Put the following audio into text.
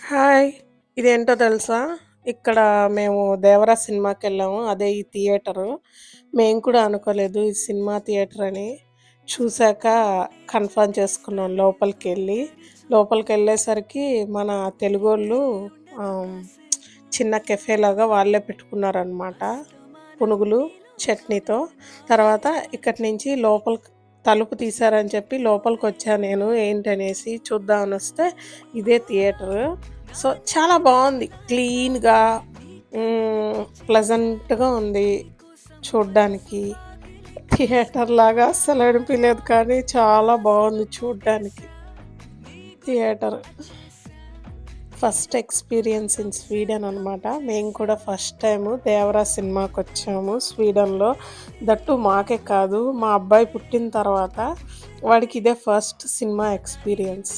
Hi! ఇదేంటో తెలుసా? ఇక్కడ మేము 'దేవరా' సినిమాకెళ్ళాము. అదే ఈ థియేటరు. మేము కూడా అనుకోలేదు ఇది సినిమా థియేటరని. చూసాక కన్ఫర్మ్ చేసుకున్నాం లోపలికెళ్ళి. లోపలికెళ్ళేసరికి మన తెలుగోళ్ళు ఆహ్, చిన్న కెఫేలాగా వాళ్ళే పెట్టుకున్నారనమాట. పునుగులు, చట్నీతో. తర్వాత ఇక్కడి నుంచి తలుపు తీశారని చెప్పి లోపలికొచ్చా నేను ఏంటనేసి చూద్దామనొస్తే ఇదే థియేటరు. సో, చాలా బావుంది. క్లీన్‌గా ప్లెజెంట్‌గా ఉంది చూడ్డానికి. థియేటర్‌లాగా అస్సలనిపియలేదు కానీ చాలా బావుంది చూడ్డానికి theatre. First experience in Sweden అనమాట. మేము కూడా ఫస్ట్ టైము 'దేవరా' సినిమాకొచ్చాము స్వీడన్‌లో. దట్ టూ మాకే కాదు, మా అబ్బాయి పుట్టిన తర్వాత వాడికి ఇదే ఫస్ట్ సినిమా ఎక్స్‌పీరియన్స్.